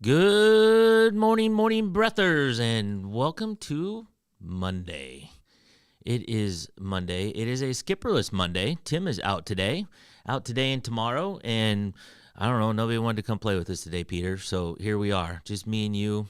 Good morning, morning breathers, and welcome to Monday. It is Monday. It is a skipperless Monday. Tim is out today and tomorrow, and I don't know, nobody wanted to come play with us today, Peter. So here we are, just me and you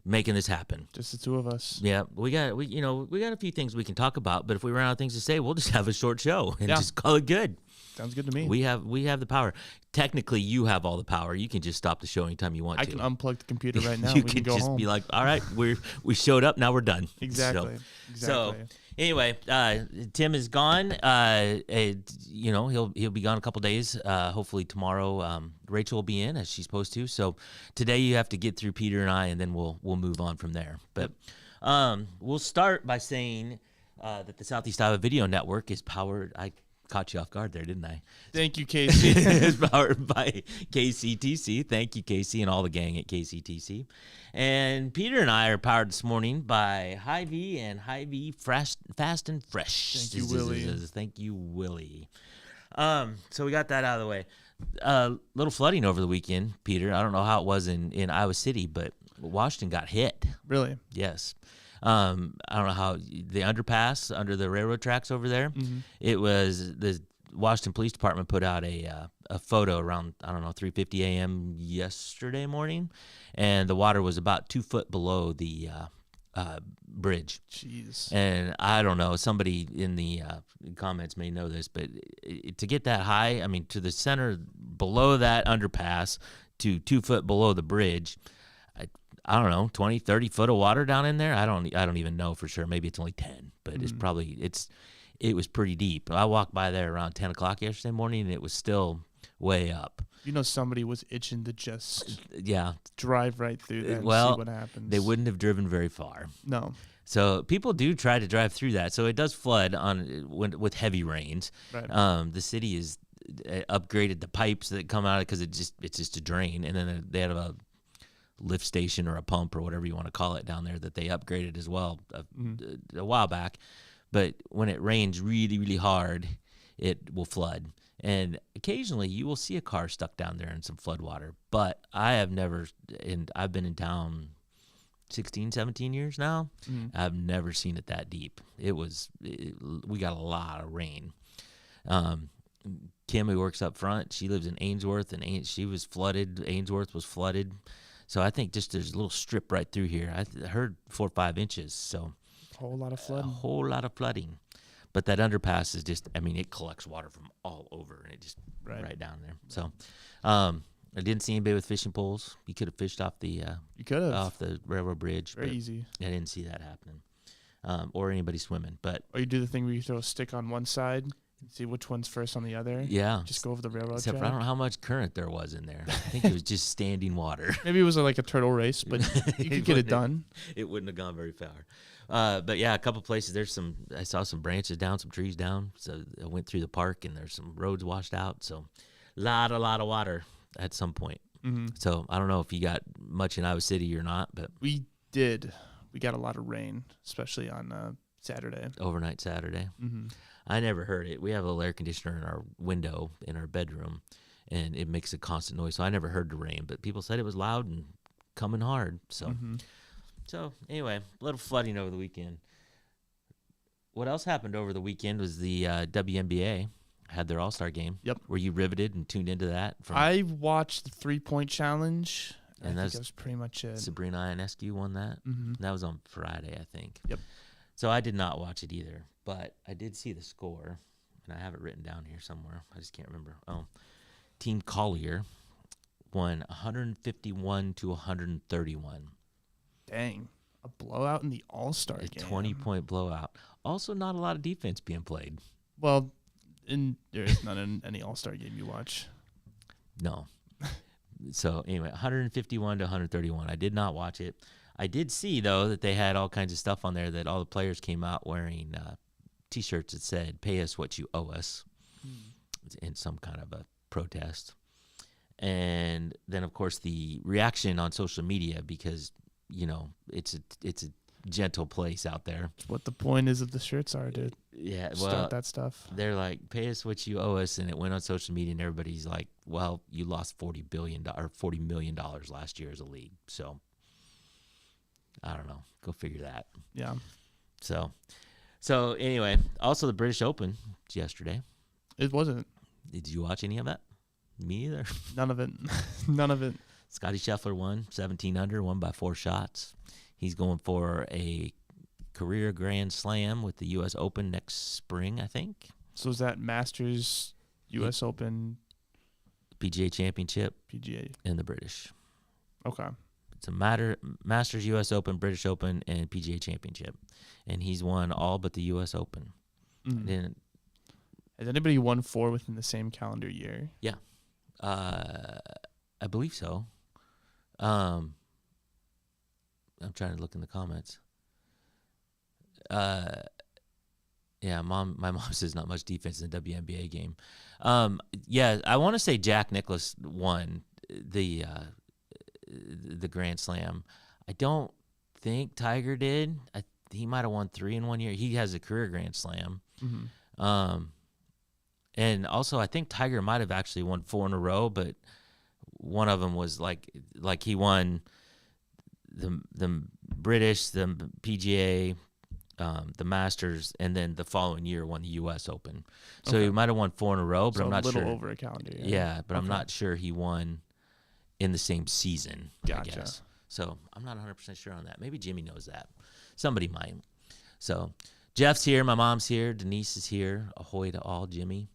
making this happen. Just the two of us. Yeah, we got a few things we can talk about, but if we run out of things to say, we'll just have a short show and just call it good. Sounds good to me. We have the power. Technically, you have all the power. You can just stop the show anytime you want to. I can unplug the computer right now. You we can go just home. be like, all right, we showed up. Now we're done. Exactly. So anyway, Tim is gone. He'll be gone a couple days. Hopefully tomorrow, Rachel will be in as she's supposed to. So today you have to get through Peter and I, and then we'll move on from there. But we'll start by saying that the Southeast Iowa Video Network is powered. I caught you off guard there, didn't I? Thank you, Casey. It's powered by KCTC. Thank you, Casey, and all the gang at KCTC. And Peter and I are powered this morning by Hy-Vee and Hy-Vee Fast and Fresh. Thank you, Willie. Thank you, Willie. So we got that out of the way. Little flooding over the weekend, Peter. I don't know how it was in Iowa City, but Washington got hit. Really? Yes. I don't know how the underpass under the railroad tracks over there. Mm-hmm. It was the Washington Police Department put out a photo around 3:50 a.m. yesterday morning, and the water was about 2 foot below the bridge. Jeez. And I don't know. Somebody in the comments may know this, but to get that high, I mean, to the center below that underpass to 2 foot below the bridge. I don't know, 20, 30 foot of water down in there. I don't even know for sure. Maybe it's only 10, but it was pretty deep. I walked by there around 10 o'clock yesterday morning, and it was still way up. You know, somebody was itching to just yeah drive right through that and see what happens. They wouldn't have driven very far. No. So people do try to drive through that. So it does flood with heavy rains. Right. The city has upgraded the pipes that come out because it's just a drain, and then they have a lift station or a pump or whatever you want to call it down there that they upgraded as well a while back. But when it rains really, really hard, it will flood. And occasionally you will see a car stuck down there in some flood water. But I have never, and I've been in town 16, 17 years now. Mm-hmm. I've never seen it that deep. We got a lot of rain. Kim, who works up front, she lives in Ainsworth, and she was flooded. Ainsworth was flooded. So I think just there's a little strip right through here. I heard 4 or 5 inches. So a whole lot of flooding. A whole lot of flooding. But that underpass is just, it collects water from all over, and it just right down there. So I didn't see anybody with fishing poles. You could have fished off the off the railroad bridge. Very easy. I didn't see that happening, or anybody swimming. Or you do the thing where you throw a stick on one side and see which one's first on the other. Yeah. Just go over the railroad Except track. for I don't know how much current there was in there. I think it was just standing water. Maybe it was like a turtle race, but you could get it done. It wouldn't have gone very far. But yeah, a couple places, I saw some branches down, some trees down. So I went through the park, and there's some roads washed out. So a lot of water at some point. Mm-hmm. So I don't know if you got much in Iowa City or not, but we did. We got a lot of rain, especially on Saturday. Overnight Saturday. Mm-hmm. I never heard it. We have a little air conditioner in our window in our bedroom, and it makes a constant noise. So I never heard the rain, but people said it was loud and coming hard. So, So anyway, a little flooding over the weekend. What else happened over the weekend was the WNBA had their All-Star game. Yep. Were you riveted and tuned into that? I watched the 3-point challenge. And that was pretty much it. Sabrina Ionescu won that. Mm-hmm. That was on Friday, I think. Yep. So I did not watch it either, but I did see the score, and I have it written down here somewhere. I just can't remember. Oh, Team Collier won 151 to 131. Dang, a blowout in the All-Star game. A 20-point blowout. Also, not a lot of defense being played. Well, there is none in any All-Star game you watch. No. So anyway, 151 to 131. I did not watch it. I did see, though, that they had all kinds of stuff on there that all the players came out wearing T-shirts that said, "Pay us what you owe us," in some kind of a protest. And then, of course, the reaction on social media, because, it's a gentle place out there. It's what the point is of the shirts are, dude. Yeah, well, Start that stuff. they're like, pay us what you owe us, and it went on social media, and everybody's like, well, you lost $40 million last year as a league, so I don't know. Go figure that. Yeah. So anyway, also the British Open yesterday. It wasn't. Did you watch any of that? Me either. None of it. None of it. Scotty Scheffler won 17 under, won by 4 shots. He's going for a career Grand Slam with the U.S. Open next spring, I think. So is that Masters, U.S. Open, PGA Championship, PGA? and the British. Okay. It's a Masters, U.S. Open, British Open, and PGA Championship. And he's won all but the U.S. Open. Mm. Then, Has anybody won 4 within the same calendar year? I believe so. I'm trying to look in the comments. Yeah, my mom says not much defense in the WNBA game. Yeah, I want to say Jack Nicklaus won the Grand Slam. I don't think Tiger did. He might have won 3 in 1 year. He has a career Grand Slam. Mm-hmm. And also I think Tiger might have actually won 4 in a row, but one of them was like he won the British, the PGA, the Masters, and then the following year won the U.S. Open. So Okay. he might have won 4 in a row, but So I'm not a little sure. over a calendar year. Yeah, but I'm Okay. not sure he won in the same season, Gotcha. I guess. So I'm not 100% sure on that. Maybe Jimmy knows that. Somebody might. So Jeff's here. My mom's here. Denise is here. Ahoy to all, Jimmy.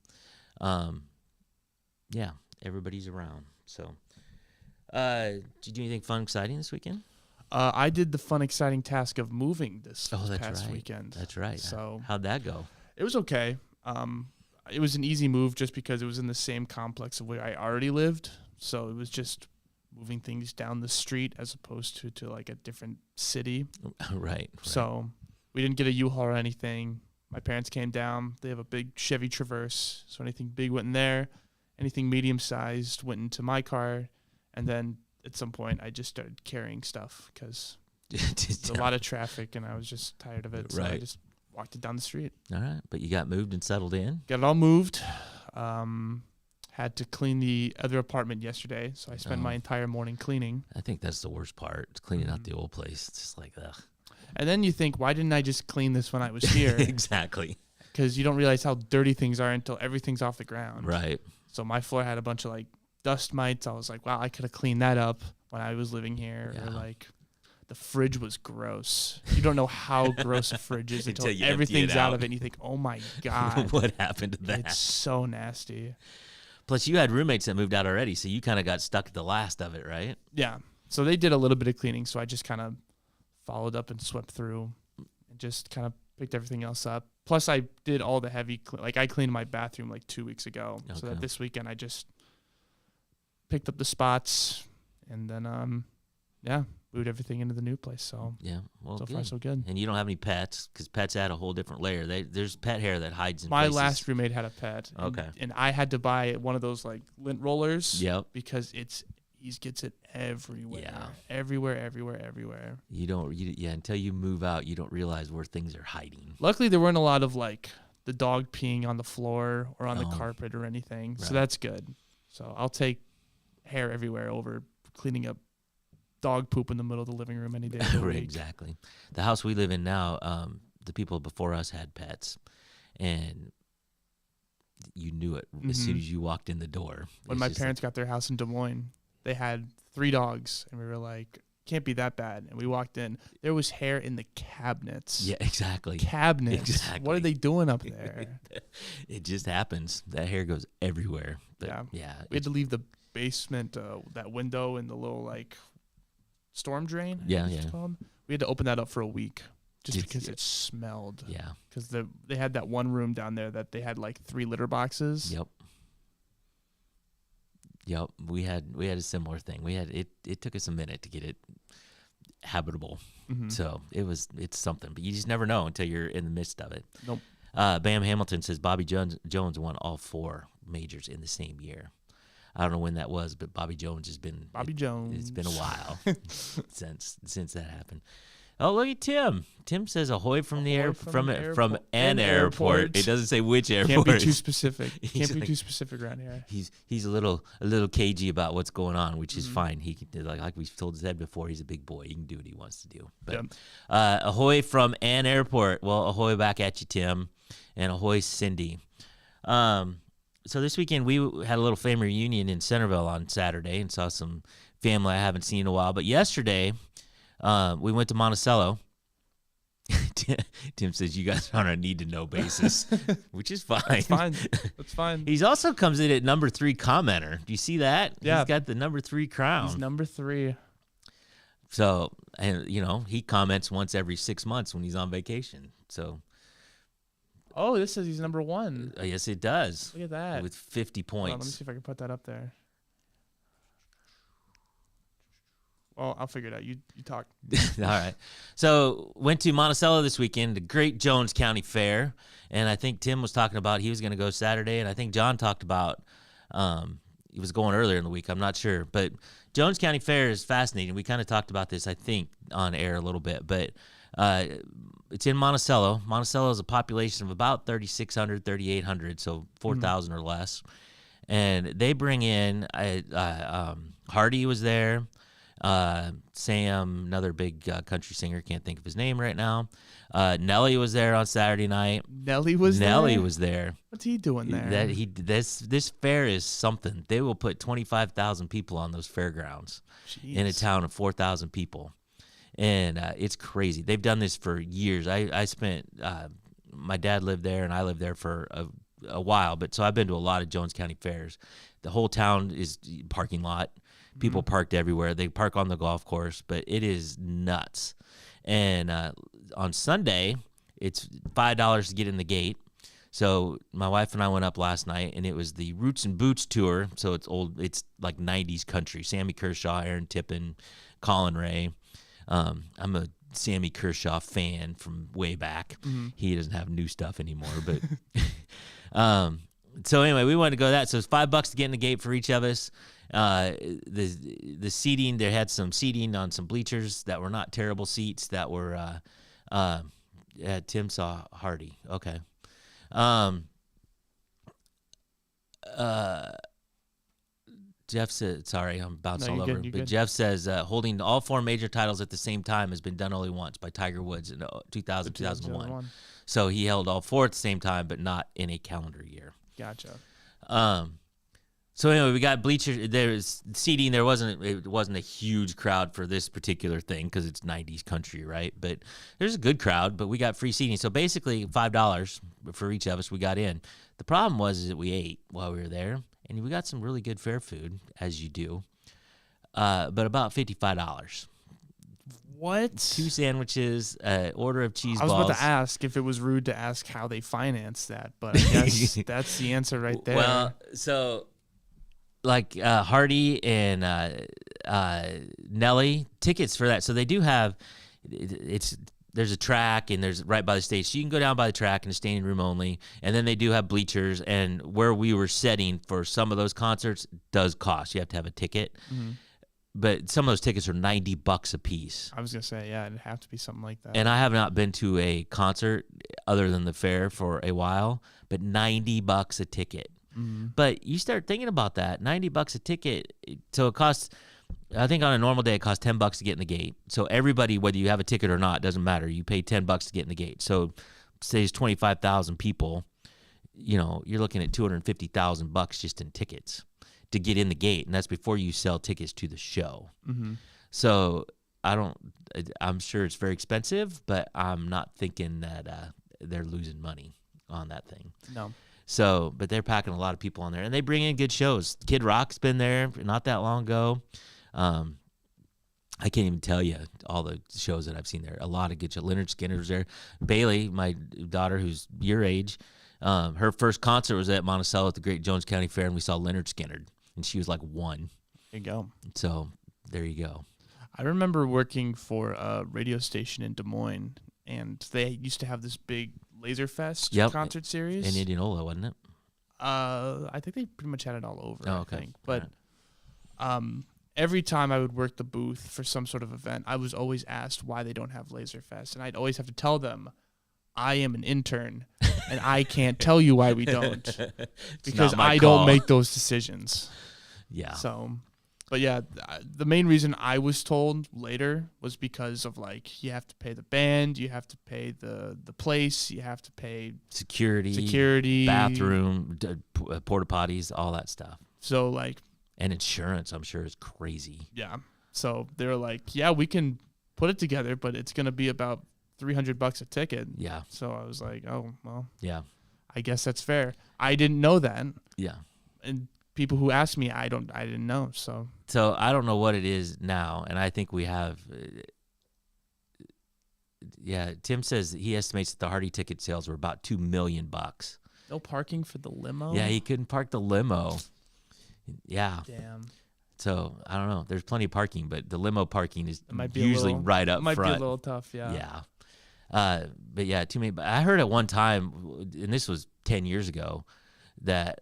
Yeah, everybody's around. So did you do anything fun, exciting this weekend? I did the fun, exciting task of moving this That's past right. weekend. That's right. So How'd that go? it was okay. It was an easy move just because it was in the same complex of where I already lived. So it was just moving things down the street as opposed to like a different city. Right. So we didn't get a U-Haul or anything. My parents came down. They have a big Chevy Traverse. So anything big went in there. Anything medium-sized went into my car. And then at some point, I just started carrying stuff because there's a lot of traffic and I was just tired of it. So I Right. just walked it down the street. All right, but you got moved and settled in? Got it all moved. Had to clean the other apartment yesterday. So I spent my entire morning cleaning. I think that's the worst part. It's cleaning out Mhm. the old place. It's just like, ugh. And then you think, why didn't I just clean this when I was here? Exactly. Because you don't realize how dirty things are until everything's off the ground. Right. So my floor had a bunch of like dust mites. I was like, wow, I could have cleaned that up when I was living here. Yeah. Or like the fridge was gross. You don't know how gross a fridge is until Until you empty everything's it out out. of it and you think, oh my God. What happened to that? It's so nasty. Plus, you had roommates that moved out already, so you kind of got stuck at the last of it, right? Yeah. So they did a little bit of cleaning. So I just kind of followed up and swept through and just kind of picked everything else up. Plus, I did all the heavy, like I cleaned my bathroom like 2 weeks ago. So Okay. that this weekend I just picked up the spots and then, moved everything into the new place. So, Yeah. Well, so good. far, so good. And you don't have any pets because pets add a whole different layer. There's pet hair that hides in My places. last roommate had a pet. And, Okay. And I had to buy one of those like lint rollers. Yep. Because he gets it everywhere. Yeah. Everywhere. Until you move out, you don't realize where things are hiding. Luckily, there weren't a lot of like the dog peeing on the floor or on the Oh. carpet or anything. So Right. that's good. So I'll take hair everywhere over cleaning up dog poop in the middle of the living room any day of the Right, week. exactly. The house we live in now, the people before us had pets, and you knew it as soon Mhm. as you walked in the door. When It's my just parents got their house in Des Moines, they had 3 dogs, and we were like, can't be that bad. And we walked in, there was hair in the cabinets. yeah, exactly. Cabinets. Exactly. What are they doing up there? It just happens. That hair goes everywhere. But Yeah. yeah, We had to leave the basement, that window in the little like storm drain. I Yeah, think it's yeah. called. We had to open that up for a week just Just- because it smelled. yeah. Because they had that one room down there that they had like 3 litter boxes. Yep. We had a similar thing. We had it took us a minute to get it habitable. Mhm. So it's something, but you just never know until you're in the midst of it. Nope. Bam Hamilton says Bobby Jones won all 4 majors in the same year. I don't know when that was, but Bobby Jones has been Bobby Jones. It's been a while since that happened. Oh, look at Tim. Tim says ahoy from the Ahoy air from from an an airport. airport. It doesn't say which airport. Can't be too specific. He's Can't be like- too specific around here. He's a little cagey about what's going on, which is fine. He can, like we've told Zed before, he's a big boy. He can do what he wants to do. But Yep. Ahoy from an airport. Well, ahoy back at you, Tim, and ahoy, Cindy. So this weekend we had a little family reunion in Centerville on Saturday and saw some family I haven't seen in a while. But yesterday we went to Monticello. Tim says you guys are on a need-to-know basis, which is fine. That's fine. That's fine. He's also comes in at number 3 commenter. Do you see that? Yeah. He's got the number 3 crown. He's number 3. So, and he comments once every 6 months when he's on vacation. So, Oh, this says he's number 1. yes, it does. Look at that. With 50 Hold on, let me points. see if I can put that up there. Well, I'll figure it out. You talk. All right. So, went to Monticello this weekend, the Great Jones County Fair. And I think Tim was talking about he was going to go Saturday. And I think John talked about he was going earlier in the week. I'm not sure. But Jones County Fair is fascinating. We kind of talked about this, I think, on air a little bit. But it's in Monticello. Monticello is a population of about 3,600, 3,800, so 4,000 or less. And they bring in, Hardy was there. Sam, another big country singer, can't think of his name right now. Nelly was there on Saturday night. Nelly was there. What's he doing there? This fair is something. They will put 25,000 people on those fairgrounds in a Jeez. town of 4,000 people, and it's crazy. They've done this for years. I spent my dad lived there, and I lived there for a while, but so I've been to a lot of Jones County fairs. The whole town is parking lot. People parked everywhere. They park on the golf course, but it is nuts. And on Sunday, it's $5 to get in the gate. So my wife and I went up last night, and it was the Roots and Boots tour. So it's old. It's like 90s country. Sammy Kershaw, Aaron Tippin, Colin Ray. I'm a Sammy Kershaw fan from way back. He doesn't have new stuff anymore, but so anyway, we wanted to go to that. So it's $5 to get in the gate for each of us. The seating, they had some seating on some bleachers that were not terrible seats that were Tim saw Hardy. Okay. Jeff said, sorry, I'm bouncing No, all you're over. good, you're But good. Jeff says holding all 4 major titles at the same time has been done only once by Tiger Woods in 2000, 2001. So he held all 4 at the same time, but not in a calendar year. Gotcha. So anyway, we got bleachers. There's seating. It wasn't a huge crowd for this particular thing because it's 90s country, right? But there's a good crowd. But we got free seating. So basically, $5 for each of us. We got in. The problem was that we ate while we were there, and we got some really good fair food, as you do. But about $55. What? 2 sandwiches, order of cheese I was balls. about to ask if it was rude to ask how they financed that, but I guess that's the answer right there. Well, so like Hardy and Nelly tickets for that. So they do have there's a track and there's right by the stage. So you can go down by the track in the standing room only. And then they do have bleachers, and where we were setting for some of those concerts does cost. You have to have a ticket. But some of those tickets are $90 a piece. I was gonna say, yeah, it'd have to be something like that. And I have not been to a concert other than the fair for a while, but $90 a ticket. But you start thinking about that, $90 a ticket. So it costs, I think on a normal day, it costs $10 to get in the gate. So everybody, whether you have a ticket or not, doesn't matter. You pay $10 to get in the gate. So say it's 25,000 people, you're looking at $250,000 just in tickets to get in the gate. And that's before you sell tickets to the show. So I'm sure it's very expensive, but I'm not thinking that they're losing money on that thing. No. So, but they're packing a lot of people on there, and they bring in good shows. Kid Rock's been there not that long ago. I can't even tell you all the shows that I've seen there. A lot of good shows. Leonard Skinner was there. Bailey, my daughter, who's your age, her first concert was at Monticello at the Great Jones County Fair, and we saw Leonard Skinner, and she was like 1. There you go. So there you go. I remember working for a radio station in Des Moines, and they used to have this big Laserfest concert series. In Indianola, wasn't it? I think they pretty much had it all over. Oh, okay. I think. But every time I would work the booth for some sort of event, I was always asked why they don't have Laserfest. And I'd always have to tell them, I am an intern and I can't tell you why we don't because I don't make those decisions. Yeah. So, but yeah, the main reason I was told later was because of like, you have to pay the band, you have to pay the place, you have to pay security, bathroom, porta potties, all that stuff. So like, and insurance, I'm sure, is crazy. Yeah. So they're like, yeah, we can put it together, but it's going to be about $300 a ticket. Yeah. So I was like, oh, well, yeah, I guess that's fair. I didn't know that. Yeah. And people who asked me, I didn't know. So I don't know what it is now. And I think we have, Tim says he estimates that the Hardy ticket sales were about $2 million. No parking for the limo? Yeah. He couldn't park the limo. Yeah. Damn. So I don't know. There's plenty of parking, but the limo parking is be usually right up front. Might be a little tough. Yeah. Yeah. But yeah, too many. But I heard at one time, and this was 10 years ago, that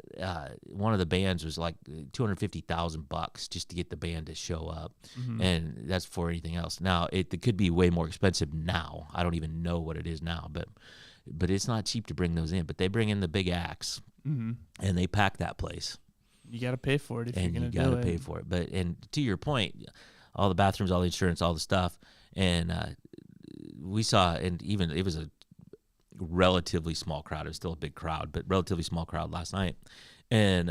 one of the bands was like $250,000 just to get the band to show up, and that's for anything else. Now it could be way more expensive now. I don't even know what it is now, but it's not cheap to bring those in. But they bring in the big acts, and they pack that place. You got to pay for it if you're going to do it. And you got to pay for it. But and to your point, all the bathrooms, all the insurance, all the stuff, and we saw, and even it was a relatively small crowd. It was still a big crowd, but relatively small crowd last night. And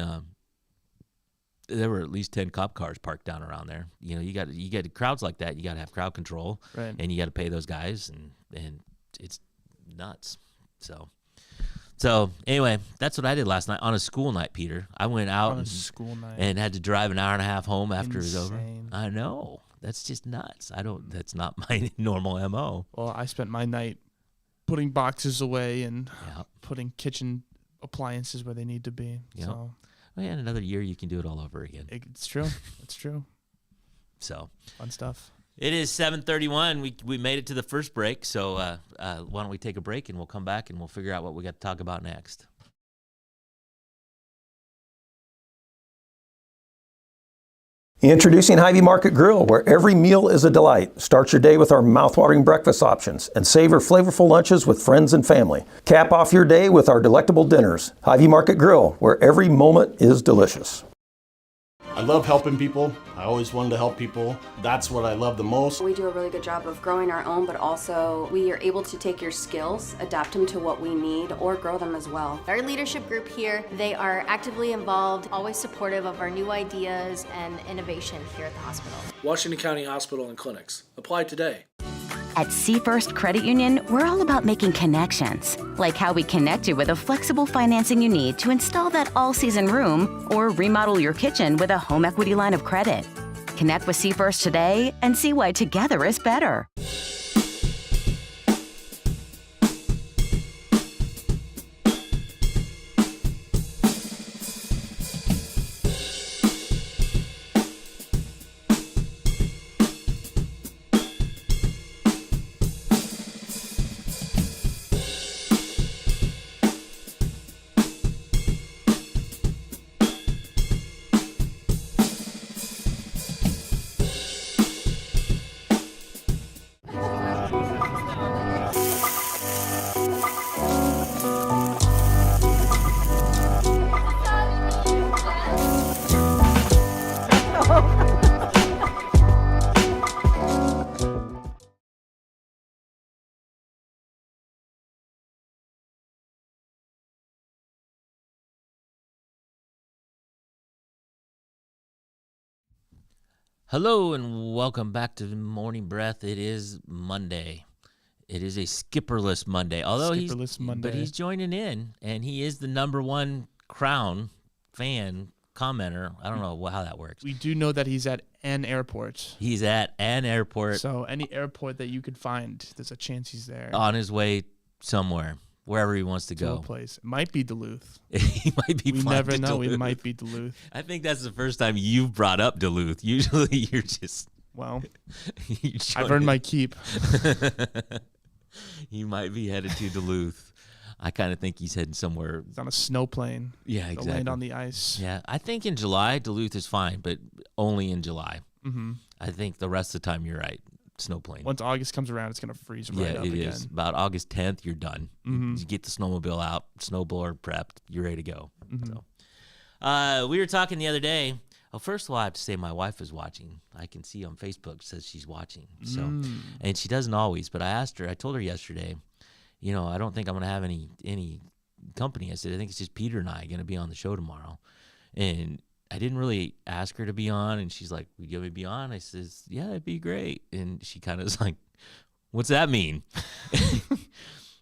there were at least 10 cop cars parked down around there. You know, you get crowds like that. You got to have crowd control, right? And you got to pay those guys, and it's nuts. So anyway, that's what I did last night on a school night, Peter. I went out on a school night and had to drive an hour and a half home after Insane. it was over. I know. That's just nuts. That's not my normal MO. Well, I spent my night putting boxes away and Yep. putting kitchen appliances where they need to be. Yep. So Well, yeah, in another year you can do it all over again. it's true. It's true. So Fun stuff. it is 7:31. We made it to the first break. So why don't we take a break and we'll come back and we'll figure out what we got to talk about next. Introducing Hy-Vee Market Grill, where every meal is a delight. Start your day with our mouthwatering breakfast options and savor flavorful lunches with friends and family. Cap off your day with our delectable dinners. Hy-Vee Market Grill, where every moment is delicious. I love helping people. I always wanted to help people. That's what I love the most. We do a really good job of growing our own, but also we are able to take your skills, adapt them to what we need, or grow them as well. Our leadership group here, they are actively involved, always supportive of our new ideas and innovation here at the hospital. Washington County Hospital and Clinics. Apply today. At SeaFirst Credit Union, we're all about making connections, like how we connect you with a flexible financing you need to install that all-season room or remodel your kitchen with a home equity line of credit. Connect with SeaFirst today and see why together is better. Hello and welcome back to Morning Breath. It is Monday. It is a skipperless Monday. Although he's joining in, and he is the #1 Crown fan commenter. I don't know how that works. We do know that he's at an airport. He's at an airport. So any airport that you could find, there's a chance he's there. On his way somewhere, wherever he wants to go. A place. It might be Duluth. He might be. We never know. It might be Duluth. I think that's the first time you've brought up Duluth. Usually you're just. Well, I've earned my keep. He might be headed to Duluth. I kind of think he's heading somewhere. He's on a snow plane. Yeah, exactly. To land on the ice. Yeah, I think in July, Duluth is fine, but only in July. I think the rest of the time you're right. Snowplane. Once August comes around, it's gonna freeze right up it again. is. About August 10th, you're done. You get the snowmobile out, snowblower prepped, you're ready to go. So, we were talking the other day. Well, first of all, I have to say my wife is watching. I can see on Facebook says she's watching. So, and she doesn't always, but I told her yesterday, I don't think I'm gonna have any company. I said I think it's just Peter and I going to be on the show tomorrow, and I didn't really ask her to be on, and she's like, "Would you want me to be on?" I says, "Yeah, it'd be great." And she kind of is like, "What's that mean?"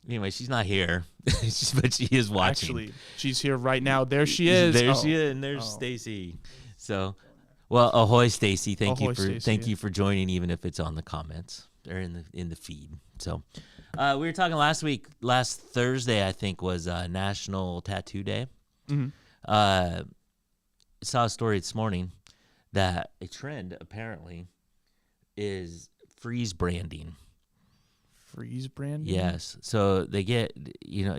Anyway, she's not here, but she is watching. Actually, she's here right now. There she is. There she is, and there's Stacy. So, well, ahoy, Stacy! Thank you for joining, even if it's on the comments or in the feed. So, we were talking last Thursday, I think, was National Tattoo Day. Saw a story this morning that a trend apparently is freeze branding. Freeze branding? Yes. So they get,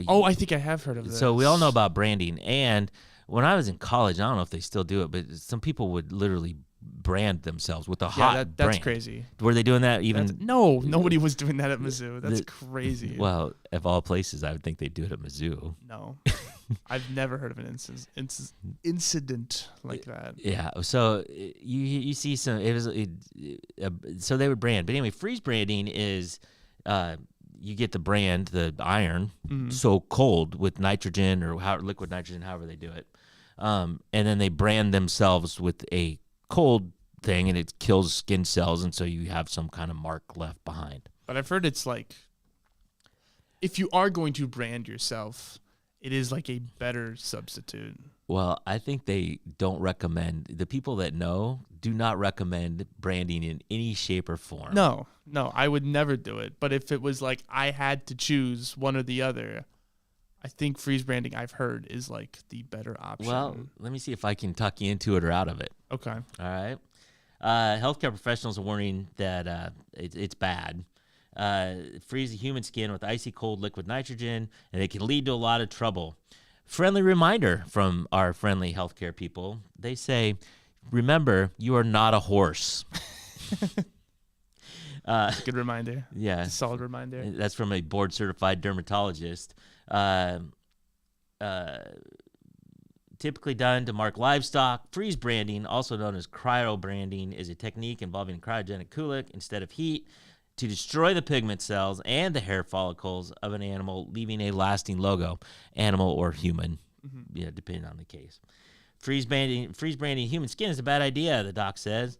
Oh, I think I have heard of this. So we all know about branding. And when I was in college, I don't know if they still do it, but some people would literally brand themselves with a hot that's brand. crazy. Were they doing that even? No, nobody was doing that at Mizzou. That's crazy. Well, of all places, I would think they'd do it at Mizzou. No. I've never heard of an incident like that. Yeah. So you see some. So they would brand, but anyway, freeze branding is you get the brand, the iron, so cold with nitrogen or liquid nitrogen, however they do it, and then they brand themselves with a cold thing, and it kills skin cells, and so you have some kind of mark left behind. But I've heard it's like, if you are going to brand yourself, it is like a better substitute. Well, I think they don't recommend, the people that know do not recommend branding in any shape or form. No, I would never do it. But if it was like I had to choose one or the other, I think freeze branding, I've heard, is like the better option. Well, let me see if I can tuck you into it or out of it. Okay. All right. Healthcare professionals are warning that it's bad. Freeze the human skin with icy cold liquid nitrogen, and it can lead to a lot of trouble. Friendly reminder from our friendly healthcare people. They say, remember, you are not a horse. Good reminder. Yeah. It's a solid reminder. That's from a board-certified dermatologist. Typically done to mark livestock. Freeze branding, also known as cryo branding, is a technique involving cryogenic cooling instead of heat to destroy the pigment cells and the hair follicles of an animal, leaving a lasting logo, animal or human, depending on the case. Freeze branding human skin is a bad idea, the doc says.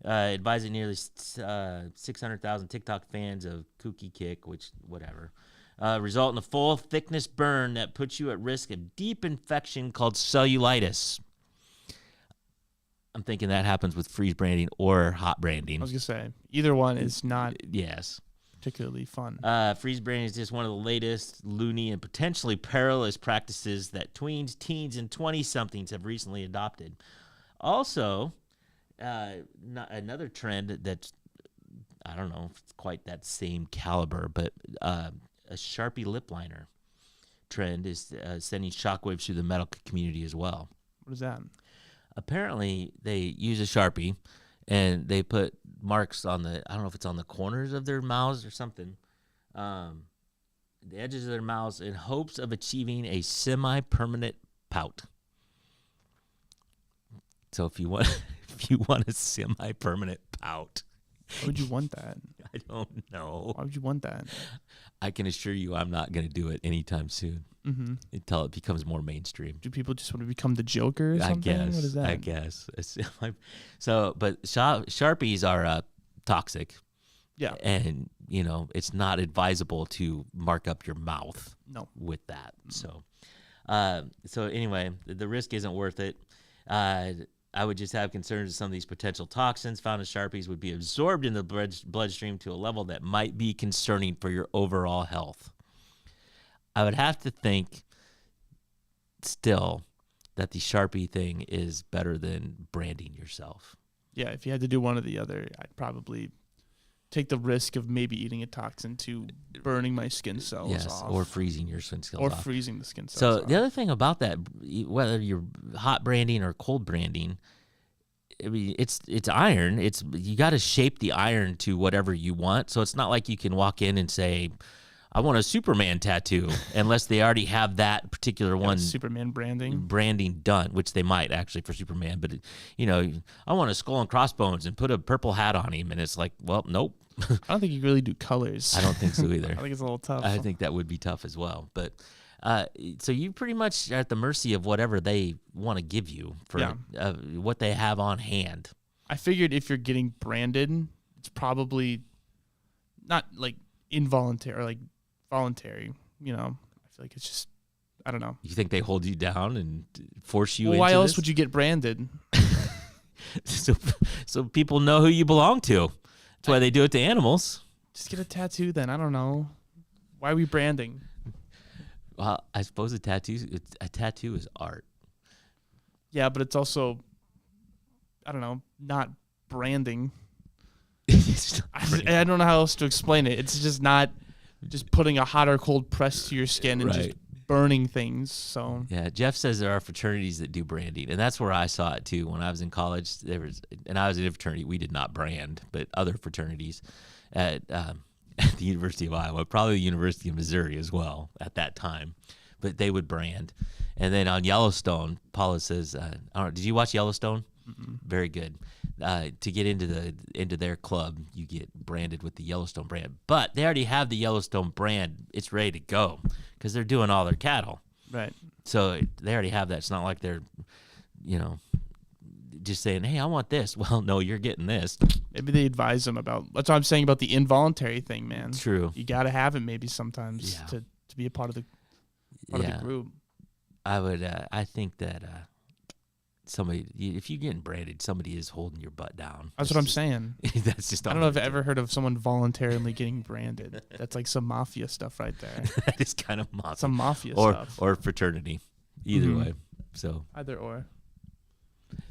Advising nearly 600,000 TikTok fans of Kooky Kick, which, whatever. Result in a full thickness burn that puts you at risk of deep infection called cellulitis. I'm thinking that happens with freeze branding or hot branding. I was going to say, either one is not particularly fun. Freeze branding is just one of the latest loony and potentially perilous practices that tweens, teens, and 20-somethings have recently adopted. Also, another trend that's, I don't know if it's quite that same caliber, but a Sharpie lip liner trend is sending shockwaves through the medical community as well. What is that? Apparently, they use a Sharpie, and they put marks on I don't know if it's on the corners of their mouths or something, the edges of their mouths, in hopes of achieving a semi-permanent pout. So if you want a semi-permanent pout, why would you want that? I don't know. Why would you want that? I can assure you I'm not going to do it anytime soon until it becomes more mainstream. Do people just want to become the Joker or something? I guess. What is that? I guess. So, but Sharpies are toxic. Yeah. And, it's not advisable to mark up your mouth with that. So anyway, the risk isn't worth it. I would just have concerns that some of these potential toxins found in Sharpies would be absorbed in the bloodstream to a level that might be concerning for your overall health. I would have to think still that the Sharpie thing is better than branding yourself. Yeah, if you had to do one or the other, I'd probably take the risk of maybe eating a toxin to burning my skin cells off. Or freezing your skin cells off. Or freezing the skin cells So off. the other thing about that, whether you're hot branding or cold branding, I mean, it's iron. You got to shape the iron to whatever you want. So it's not like you can walk in and say, I want a Superman tattoo, unless they already have that particular one Superman branding done, which they might actually for Superman. But I want a skull and crossbones and put a purple hat on him, and it's like, well, nope. I don't think you really do colors. I don't think so either. I think it's a little tough. I think that would be tough as well. But so you pretty much are at the mercy of whatever they want to give you for what they have on hand. I figured if you're getting branded, it's probably not like involuntary or like voluntary. I feel like it's just, I don't know. You think they hold you down and force you well, into why else this? would you get branded? so people know who you belong to. That's why they do it to animals. Just get a tattoo then. I don't know. Why are we branding? Well, I suppose a tattoo is art. Yeah, but it's also, I don't know, not branding. I don't know how else to explain it. It's just not just putting a hot or cold press to your skin and just burning things. So yeah, Jeff says there are fraternities that do branding, and that's where I saw it too. When I was in college, and I was in a fraternity. We did not brand, but other fraternities at the University of Iowa, probably the University of Missouri as well at that time, but they would brand. And then on Yellowstone, Paula says, I don't know, did you watch Yellowstone? Mm-mm. Very good. To get into their club, you get branded with the Yellowstone brand. But they already have the Yellowstone brand. It's ready to go because they're doing all their cattle. Right. So they already have that. It's not like they're, just saying, hey, I want this. Well, no, you're getting this. Maybe they advise them about, that's what I'm saying about the involuntary thing, man. True. You got to have it maybe sometimes to be a part of the group. I think that somebody, if you're getting branded, somebody is holding your butt down. That's what I'm saying. That's just. I don't know if I've ever heard of someone voluntarily getting branded. That's like some mafia stuff right there. That is kind of mafia. Some mafia stuff. Or fraternity. Either way. So. Either or.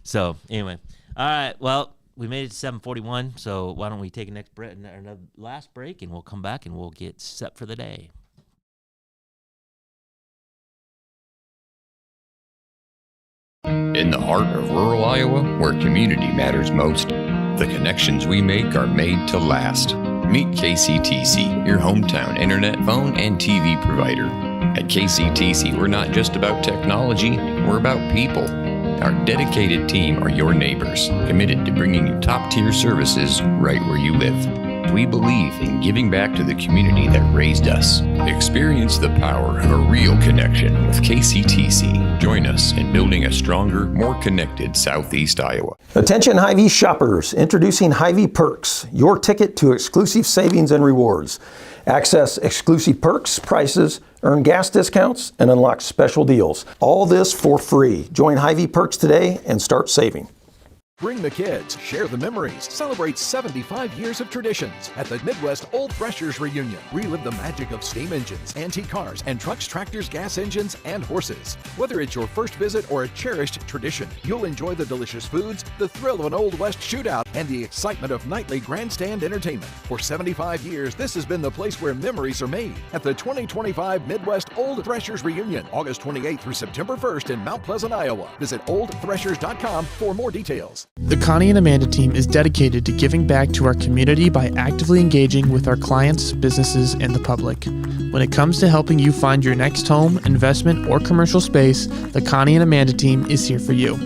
So anyway, all right. Well, we made it to 7:41. So why don't we take a another last break, and we'll come back and we'll get set for the day. In the heart of rural Iowa, where community matters most, the connections we make are made to last. Meet KCTC, your hometown internet, phone, and TV provider. At KCTC, we're not just about technology, we're about people. Our dedicated team are your neighbors, committed to bringing you top-tier services right where you live. We believe in giving back to the community that raised us. Experience the power of a real connection with KCTC. Join us in building a stronger, more connected Southeast Iowa. Attention Hy-Vee shoppers, introducing Hy-Vee Perks, your ticket to exclusive savings and rewards. Access exclusive perks, prices, earn gas discounts, and unlock special deals. All this for free. Join Hy-Vee Perks today and start saving. Bring the kids, share the memories, celebrate 75 years of traditions at the Midwest Old Threshers Reunion. Relive the magic of steam engines, antique cars, and trucks, tractors, gas engines, and horses. Whether it's your first visit or a cherished tradition, you'll enjoy the delicious foods, the thrill of an Old West shootout, and the excitement of nightly grandstand entertainment. For 75 years, this has been the place where memories are made at the 2025 Midwest Old Threshers Reunion, August 28th through September 1st in Mount Pleasant, Iowa. Visit oldthreshers.com for more details. The Connie and Amanda team is dedicated to giving back to our community by actively engaging with our clients, businesses, and the public. When it comes to helping you find your next home, investment, or commercial space, the Connie and Amanda team is here for you.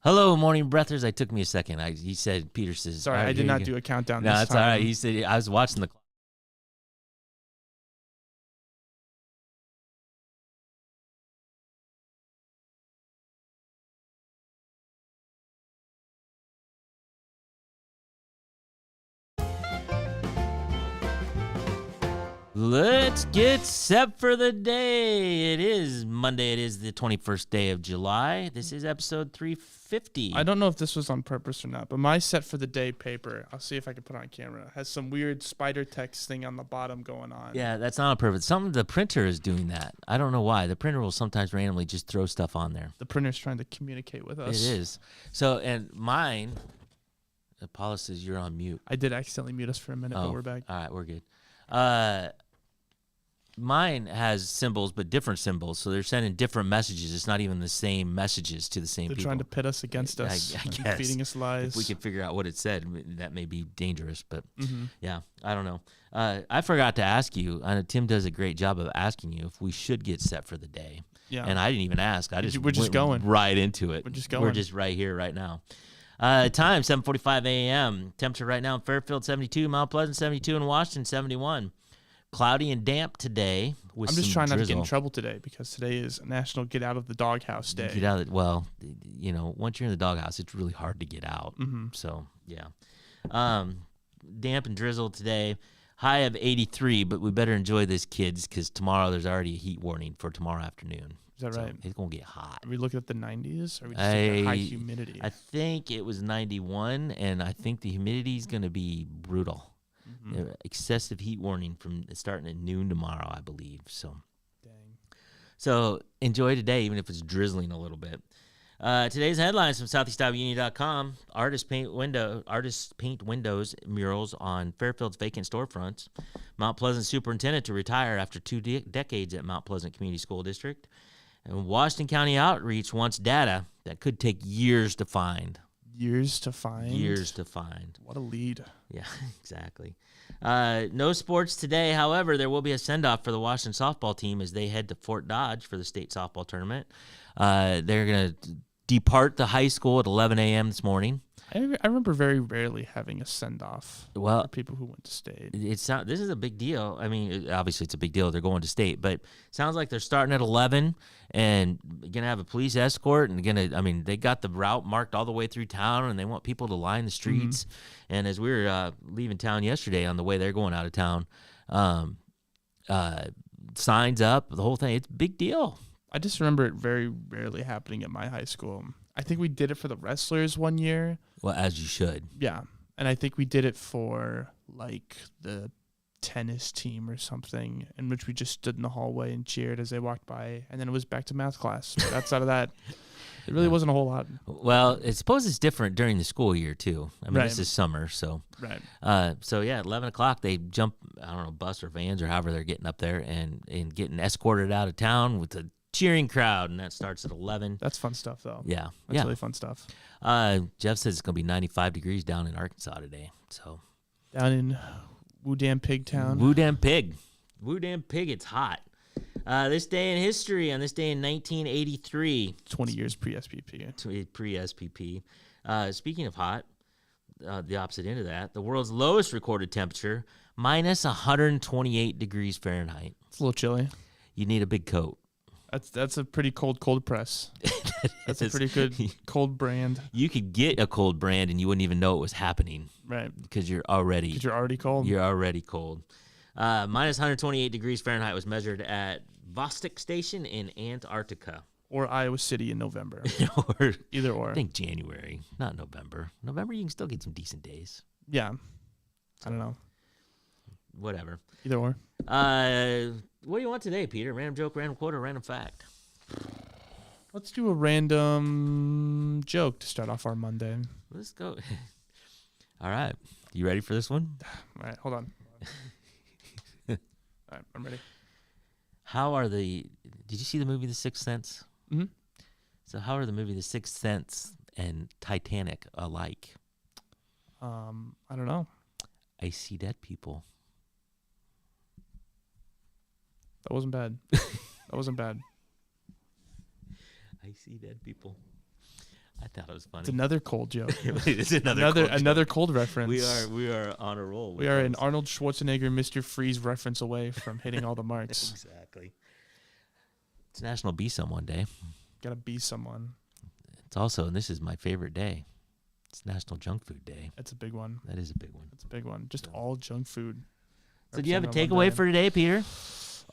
Hello, morning breathers. It took me a second. He said, Peter says. Sorry, I did not do a countdown No, this that's time. all right. He said, I was watching the clock. Let's get set for the day. It is Monday. It is the 21st day of July. This is episode 350. I don't know if this was on purpose or not, but my set for the day paper, I'll see if I can put it on camera, has some weird spider text thing on the bottom going on. Yeah, that's not on purpose. The printer is doing that. I don't know why. The printer will sometimes randomly just throw stuff on there. The printer's trying to communicate with us. It is. So, and mine, Paula says you're on mute. I did accidentally mute us for a minute, but we're back. All right, we're good. Mine has symbols, but different symbols. So they're sending different messages. It's not even the same messages to the same They're people. trying to pit us against us, I and guess. feeding us lies. If we could figure out what it said, that may be dangerous. But yeah, I don't know. I forgot to ask you. Tim does a great job of asking you if we should get set for the day. Yeah. And I didn't even ask. We're just went going right into it. We're just going. We're just right here, right now. Time 7:45 a.m. Temperature right now in Fairfield 72, Mount Pleasant 72, and Washington 71. Cloudy and damp today. With I'm just some trying not to drizzle. get in trouble today because today is National Get Out of the Doghouse Day. Get out of well, once you're in the doghouse, it's really hard to get out. Mm-hmm. So yeah, damp and drizzle today. High of 83, but we better enjoy this, kids, because tomorrow there's already a heat warning for tomorrow afternoon. Is that So right? It's gonna get hot. Are we looking at the 90s? Or are we just looking at high humidity? I think it was 91, and I think the humidity is gonna be brutal. Excessive heat warning from starting at noon tomorrow, I believe. So, Dang. So enjoy today, even if it's drizzling a little bit. Today's headlines from SoutheastIowaUnion.com. Artists paint windows murals on Fairfield's vacant storefronts. Mount Pleasant superintendent to retire after 2 decades at Mount Pleasant Community School District. And Washington County Outreach wants data that could take years to find. Years to find? Years to find. What a lead. Yeah, exactly. No sports today. However, there will be a send-off for the Washington softball team as they head to Fort Dodge for the state softball tournament. They're going to depart the high school at 11 a.m. this morning. I remember very rarely having a send-off for people who went to state. This is a big deal. I mean, obviously it's a big deal. They're going to state, but it sounds like they're starting at 11 and going to have a police escort and they got the route marked all the way through town and they want people to line the streets. Mm-hmm. And as we were leaving town yesterday on the way they're going out of town, signs up, the whole thing, it's a big deal. I just remember it very rarely happening at my high school. I think we did it for the wrestlers one year. Well, as you should. Yeah. And I think we did it for like the tennis team or something, in which we just stood in the hallway and cheered as they walked by. And then it was back to math class. But outside of that, it really wasn't a whole lot. Well, I suppose it's different during the school year, too. I mean, Right. This is summer, so. Right. So, yeah, at 11 o'clock, they jump, I don't know, bus or vans or however they're getting up there and getting escorted out of town with a cheering crowd, and that starts at 11. That's fun stuff, though. Yeah. That's really fun stuff. Jeff says it's going to be 95 degrees down in Arkansas today. So down in Woo-Dam Pig Town. Woo-Dam Pig, it's hot. This day in history, on this day in 1983. 20 years pre-SPP. Pre-SPP. Speaking of hot, the opposite end of that, the world's lowest recorded temperature, minus 128 degrees Fahrenheit. It's a little chilly. You need a big coat. That's a pretty cold press. That's a pretty good cold brand. You could get a cold brand and you wouldn't even know it was happening. Right. Because you're already cold. You're already cold. Minus 128 degrees Fahrenheit was measured at Vostok Station in Antarctica. Or Iowa City in November. Either or. I think January, not November. November, you can still get some decent days. Yeah. I don't know. Whatever. Either or. What do you want today, Peter? Random joke, random quote, or random fact? Let's do a random joke to start off our Monday. Let's go. All right. You ready for this one? All right. Hold on. All right. I'm ready. Did you see the movie The Sixth Sense? Mm-hmm. So how are the movie The Sixth Sense and Titanic alike? I don't know. I see dead people. That wasn't bad. That wasn't bad. I see dead people. I thought it was funny. It's another cold joke. It's another cold reference. We are on a roll. We are an Arnold Schwarzenegger, Mr. Freeze reference away from hitting all the marks. Exactly. It's National Be Someone Day. Gotta be someone. It's also, and this is my favorite day, it's National Junk Food Day. That's a big one. That is a big one. That's a big one. Just all junk food. So do you have a representing takeaway alumni. for today, Peter?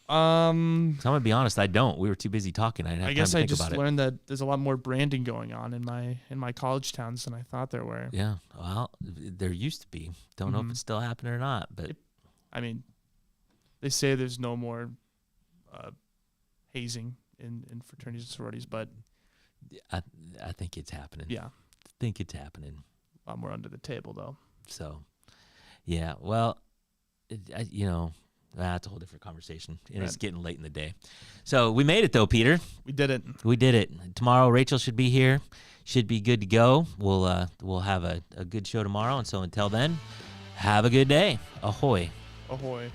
So I'm gonna be honest, I don't. We were too busy talking. I didn't have I time guess to I think just about it. learned that there's a lot more branding going on in my college towns than I thought there were. Yeah, well, there used to be. Don't know if it's still happening or not, but I mean, they say there's no more hazing in fraternities and sororities, but I think it's happening. yeah, I think it's happening. a lot more under the table though. So, yeah, well, that's a whole different conversation, and it's Right. getting late in the day. So we made it, though, Peter. We did it. We did it. Tomorrow, Rachel should be here. Should be good to go. We'll have a good show tomorrow, and so until then, have a good day. Ahoy. Ahoy.